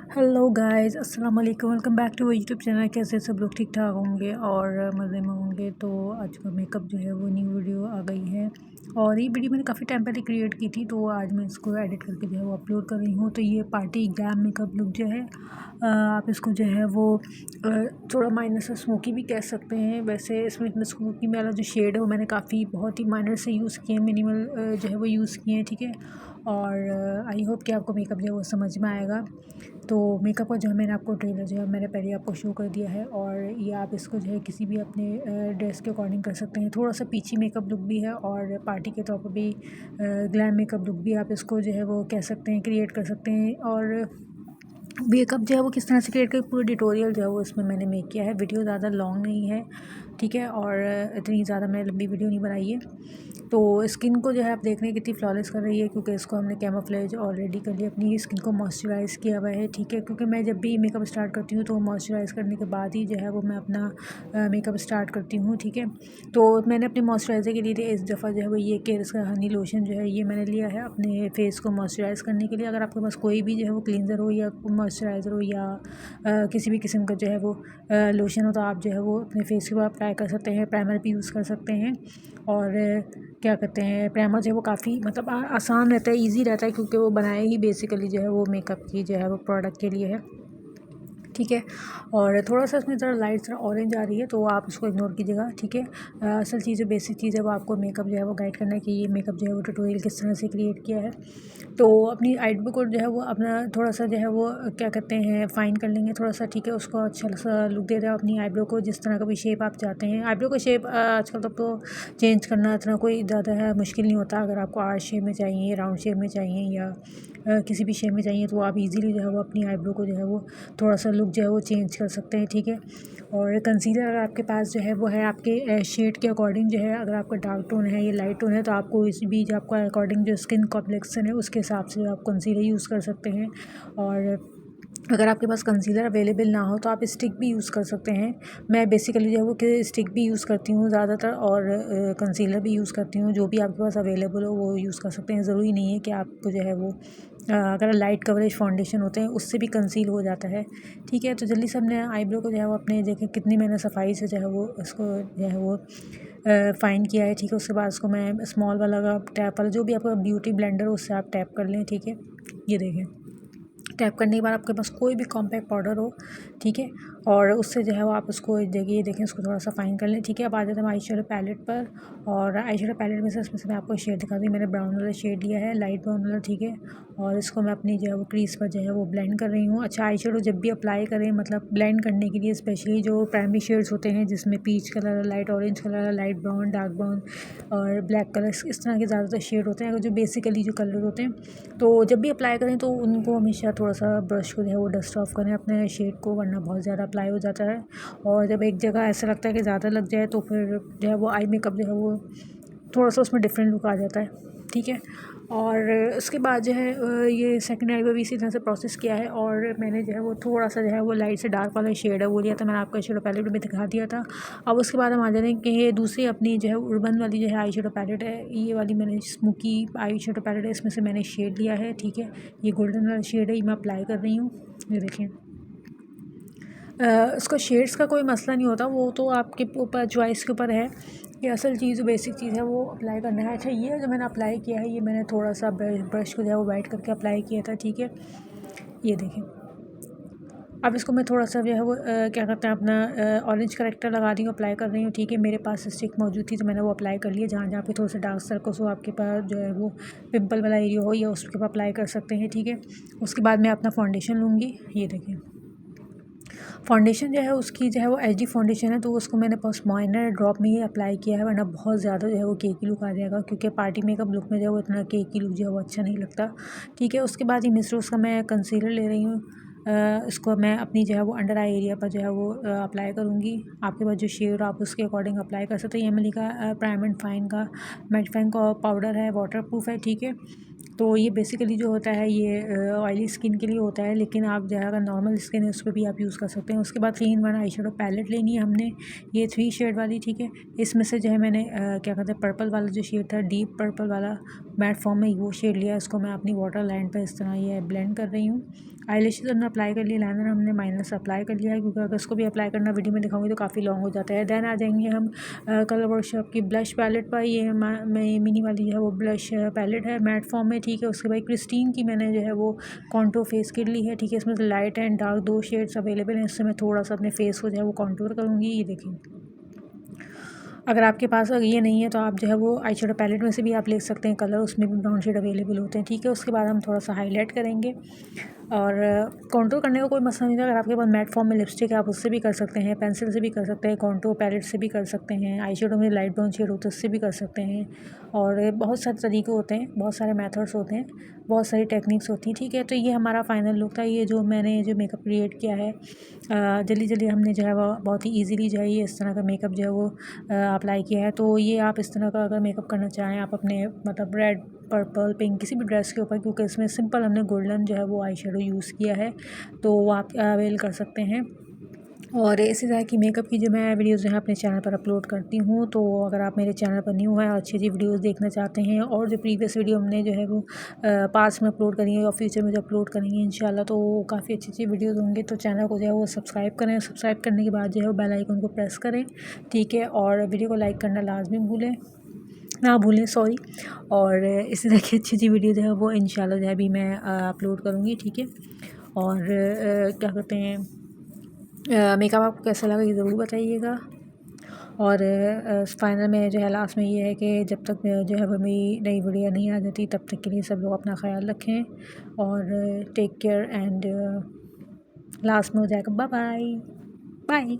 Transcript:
Hello guys, अस्सलाम वालेकुम। Welcome back to YouTube channel. कैसे सब लोग ठीक ठाक होंगे और मज़े में होंगे। तो आज का मेकअप जो है वो न्यू वीडियो आ गई है और ये वीडियो मैंने काफ़ी टाइम पहले क्रिएट की थी, तो आज मैं इसको एडिट करके जो है वो अपलोड कर रही हूँ। तो ये पार्टी ग्लैम मेकअप लुक जो है, आप इसको जो है वो थोड़ा माइनर से स्मोकी भी कह सकते हैं। वैसे इसमें स्मोकी में वाला जो शेड है वो मैंने काफ़ी बहुत ही माइनर से यूज़ किए हैं, मिनिमल जो है वो यूज़ किए हैं, ठीक है। और आई होप कि आपको मेकअप जो है वो समझ में आएगा। तो मेकअप का जो है मैंने आपको ट्रेलर जो है मैंने पहले आपको शो कर दिया है, और ये आप इसको जो है किसी भी अपने ड्रेस के अकॉर्डिंग कर सकते हैं। थोड़ा सा पीछी मेकअप लुक भी है और पार्टी के तौर पर भी ग्लैम मेकअप लुक भी आप इसको जो है वो कह सकते हैं, क्रिएट कर सकते हैं। और मेकअप जो है वो किस तरह से क्रिएट कर पूरा ट्यूटोरियल जो है वो इसमें मैंने मेक किया है। वीडियो ज़्यादा लॉन्ग नहीं है, ठीक है, और इतनी ज़्यादा मैंने लंबी वीडियो नहीं बनाई है। तो स्किन को जो है आप देख रहे हैं कितनी फ्लॉलेस कर रही है, क्योंकि इसको हमने कैमोफ्लेज ऑलरेडी कर लिया, अपनी स्किन को मॉइस्चराइज़ किया हुआ है, ठीक है। क्योंकि मैं जब भी मेकअप स्टार्ट करती हूँ तो मॉइस्चराइज़ करने के बाद ही जो है वो मैं अपना मेकअप स्टार्ट करती हूँ, ठीक है। तो मैंने अपने मॉइस्चराइज़र के लिए इस दफ़ा जो है वो ये केयर्स का हनी लोशन जो है ये मैंने लिया है अपने फेस को मॉइस्चराइज़ करने के लिए। अगर आपके पास कोई भी जो है वो क्लींजर हो या मॉइस्चराइज़र हो या किसी भी किस्म का जो है वो लोशन हो, तो आप जो है वो अपने फेस के ऊपर अप्लाई कर सकते हैं। प्राइमर भी यूज़ कर सकते हैं। और क्या कहते हैं, प्राइमर जो है वो काफ़ी मतलब आसान रहता है, ईजी रहता है, क्योंकि वो बनाए ही बेसिकली जो है वो मेकअप की जो है वो प्रोडक्ट के लिए है, ठीक है। और थोड़ा सा इसमें ज़रा लाइट ज़रा ऑरेंज आ रही है, तो आप उसको इग्नोर कीजिएगा, ठीक है। असल चीज़ जो बेसिक चीज़ है वो आपको मेकअप जो है वो गाइड करना है कि ये मेकअप जो है वो ट्यूटोरियल किस तरह से क्रिएट किया है। तो अपनी आईब्रो को जो है वो अपना थोड़ा सा जो है वो क्या कहते हैं फाइन कर लेंगे थोड़ा सा, ठीक है। उसको अच्छा सा लुक दे रहा है अपनी आईब्रो को, जिस तरह का भी शेप आप चाहते हैं। आईब्रो का शेप आजकल तक तो चेंज करना इतना कोई ज़्यादा है मुश्किल नहीं होता। अगर आपको आर्च शेप में चाहिए, राउंड शेप में चाहिए या किसी भी शेप में चाहिए, तो आप इजीली जो है वो अपनी आईब्रो को जो है वो थोड़ा सा लुक जो है वो चेंज कर सकते हैं, ठीक है। और कंसीलर अगर आपके पास जो है वो है आपके शेड के अकॉर्डिंग जो है, अगर आपका डार्क टोन है या लाइट टोन है, तो आपको इस बीच आपका अकॉर्डिंग जो स्किन कॉम्प्लेक्शन है उसके हिसाब से आप कंसीलर यूज़ कर सकते हैं। और अगर आपके पास कंसीलर अवेलेबल ना हो तो आप स्टिक भी यूज़ कर सकते हैं। मैं बेसिकली जो है वो स्टिक भी यूज़ करती हूँ ज़्यादातर, और कंसीलर भी यूज़ करती हूँ। जो भी आपके पास अवेलेबल हो वो यूज़ कर सकते हैं। ज़रूरी नहीं है कि आपको जो है वो अगर लाइट कवरेज फाउंडेशन होते हैं उससे भी कंसील हो जाता है, ठीक है। तो जल्दी से अपने आईब्रो को जो है वो अपने देखें कितनी मैंने सफाई से जो है वो इसको जो है वो फ़ाइन किया है, ठीक है। उसके बाद उसको मैं स्मॉल वाला का टैप वाला जो भी आपका ब्यूटी ब्लेंडर हो उससे आप टैप कर लें, ठीक है। ये देखें, टैप करने के बाद आपके पास कोई भी कॉम्पैक्ट पाउडर हो, ठीक है, और उससे जो है वो आप उसको देखिए देखें उसको थोड़ा सा फाइन कर लें, ठीक है। अब आ जाते हैं आई शेडो पैलेट पर, और आई शेडो पैलेट में से इसमें से मैं आपको शेड दिखा दूँ। मैंने ब्राउन वाला शेड लिया है, लाइट ब्राउन वाला, ठीक है। और इसको मैं अपनी जो है वो क्रीज पर जो है वो ब्लेंड कर रही हूँ। अच्छा, आई शेडो जब भी अप्लाई करें, मतलब ब्लेंड करने के लिए स्पेशली जो प्राइमरी शेड्स होते हैं जिसमें peach colour, light orange colour, light brown, dark brown और ब्लैक कलर, इस तरह के ज़्यादातर शेड होते हैं जो बेसिकली जो कलर होते हैं, तो जब भी अप्लाई करें तो उनको हमेशा थोड़ा सा ब्रश को जो है वो डस्ट ऑफ करें अपने शेड को, वरना बहुत ज़्यादा अप्लाई हो जाता है। और जब एक जगह ऐसा लगता है कि ज़्यादा लग जाए तो फिर जो है वो आई मेकअप जो है वो थोड़ा सा उसमें डिफरेंट लुक आ जाता है, ठीक है। और उसके बाद जो है ये सेकंड आई भी इसी तरह से प्रोसेस किया है, और मैंने जो है वो थोड़ा सा जो है वो लाइट से डार्क वाला शेड है वो लिया था। मैंने आपको आई शेडो पैलेट में दिखा दिया था। अब उसके बाद हम आ जाते हैं कि ये दूसरी अपनी जो है उर्बन वाली जो है आई शेडो पैलेट है, ये वाली मैंने स्मोकी आई शेडो पैलेट है, इसमें से मैंने शेड लिया है, ठीक है। ये गोल्डन वाला शेड है, ये मैं अप्लाई कर रही हूँ, ये देखें। इसका शेड्स का कोई मसला नहीं होता, वो तो आपके ऊपर चॉइस के ऊपर है। ये असल चीज़ बेसिक चीज़ है वो अप्लाई करना है। अच्छा, ये जो मैंने अप्लाई किया है ये मैंने थोड़ा सा ब्रश को जो है वो वाइट करके अप्लाई किया था, ठीक है। ये देखें, अब इसको मैं थोड़ा सा जो है वो क्या कहते हैं अपना ऑरेंज करेक्टर लगा रही हूँ, अप्लाई कर रही हूँ, ठीक है। मेरे पास स्टिक मौजूद थी तो मैंने वो अप्लाई कर लिया। जहाँ जहाँ पे थोड़े से डार्क सर्कल्स हो, आपके पास जो है वो पिंपल वाला एरिया हो, या उसके ऊपर अप्लाई कर सकते हैं, ठीक है। उसके बाद मैं अपना फाउंडेशन लूँगी, ये देखें। फाउंडेशन जो है उसकी जो है वो एचडी फाउंडेशन है, तो उसको मैंने बस माइनर ड्रॉप में ही अप्लाई किया है, वरना बहुत ज़्यादा जो है वो केकी लुक आ जाएगा, क्योंकि पार्टी मेकअप लुक में जो है वो इतना केकी लुक जो है वो अच्छा नहीं लगता, ठीक है। उसके बाद ये मिस्टर उसका मैं कंसीलर ले रही हूँ। इसको मैं अपनी जो है वो अंडर आई एरिया पर जो है वो अप्लाई करूँगी। आपके पास जो शेड आप उसके अकॉर्डिंग अप्लाई कर सकते हैं। ये एमिली का प्राइम एंड फाइन का मैट फाइन का पाउडर है, वाटर प्रूफ है, ठीक है। तो ये बेसिकली जो होता है ये ऑयली स्किन के लिए होता है, लेकिन आप जो है अगर नॉर्मल स्किन है उस पर भी आप यूज़ कर सकते हैं। उसके बाद 3 in 1 आई शेडो पैलेट लेनी है हमने, ये 3 शेड वाली, ठीक है। इसमें से जो है मैंने क्या कहते हैं पर्पल वाला जो शेड था, डीप पर्पल वाला मैट फॉर्म में, वो शेड लिया। इसको मैं अपनी वाटर लाइन पर इस तरह ये ब्लेंड कर रही हूँ। आईलैशेस हमने अप्लाई कर लिया, लाइनर हमने माइनर से अप्लाई कर लिया है, क्योंकि अगर इसको भी अप्लाई करना वीडियो में दिखाऊंगी तो काफ़ी लॉन्ग हो जाता है। देन आ जाएंगे हम कलर वर्कशॉप की ब्लश पैलेट पर। ये मिनी वाली जो है वो ब्लश पैलेट है मैट फॉर्म में, ठीक है। उसके बाद क्रिस्टीन की मैंने जो है वो कॉन्टूर फेस किट ली है, ठीक है। इसमें light and dark 2 shades available हैं। इससे मैं थोड़ा सा अपने फेस को जो है वो कॉन्टूर करूँगी। ये देखिए, अगर आपके पास अगर ये नहीं है तो आप जो है वो आई शेडो पैलेट में से भी आप ले सकते हैं कलर, उसमें भी ब्राउन शेड अवेलेबल होते हैं, ठीक है। उसके बाद हम थोड़ा सा हाईलाइट करेंगे और कॉन्टूर करने का कोई मसला नहीं था। अगर आपके पास मैट फॉर्म में लिपस्टिक है आप उससे भी कर सकते हैं, पेंसिल से भी कर सकते हैं, कॉन्टूर पैलेट से भी कर सकते हैं, आई शेडो में लाइट ब्राउन शेड होता है उससे भी कर सकते हैं। और बहुत सारे तरीके होते हैं, बहुत सारे मेथड्स होते हैं, बहुत सारी टेक्निक्स होती हैं, ठीक है। तो ये हमारा फाइनल लुक था, ये जो मैंने जो मेकअप क्रिएट किया है। जल्दी जल्दी हमने जो है वो बहुत ही ईजीली जो है ये इस तरह का मेकअप जो है वो अप्लाई किया है। तो ये आप इस तरह का अगर मेकअप करना चाहें आप अपने मतलब रेड, पर्पल, पिंक किसी भी ड्रेस के ऊपर, क्योंकि इसमें सिंपल हमने गोल्डन जो है वो आई शेडो यूज़ किया है, तो वो आप अवेल कर सकते हैं। और इसी तरह की मेकअप की जो मैं वीडियोज़ जो है अपने चैनल पर अपलोड करती हूँ। तो अगर आप मेरे चैनल पर न्यू हैं और अच्छी अच्छी वीडियोज़ देखना चाहते हैं, और जो प्रीवियस वीडियो हमने जो है वो पास्ट में अपलोड करेंगे और फ्यूचर में जो अपलोड करेंगे इंशाल्लाह, तो काफ़ी अच्छी अच्छी वीडियोज़ होंगे। तो चैनल को जो है वो सब्सक्राइब करें, सब्सक्राइब करने के बाद जो है वो बेल आइकन को प्रेस करें, ठीक है। और वीडियो को लाइक करना लाजमी ना भूलें, सॉरी। और इसी तरह की अच्छी अच्छी वीडियो जो है वो इंशाल्लाह जो है भी मैं अपलोड करूँगी, ठीक है। और क्या कहते हैं, मेकअप आपको कैसा लगा ये ज़रूर बताइएगा। और फाइनल में जो है लास्ट में ये है कि जब तक जो है वो मेरी नई वीडियो नहीं आ जाती तब तक के लिए सब लोग अपना ख्याल रखें और टेक केयर। एंड लास्ट में हो जाएगा बाय बाय बाय।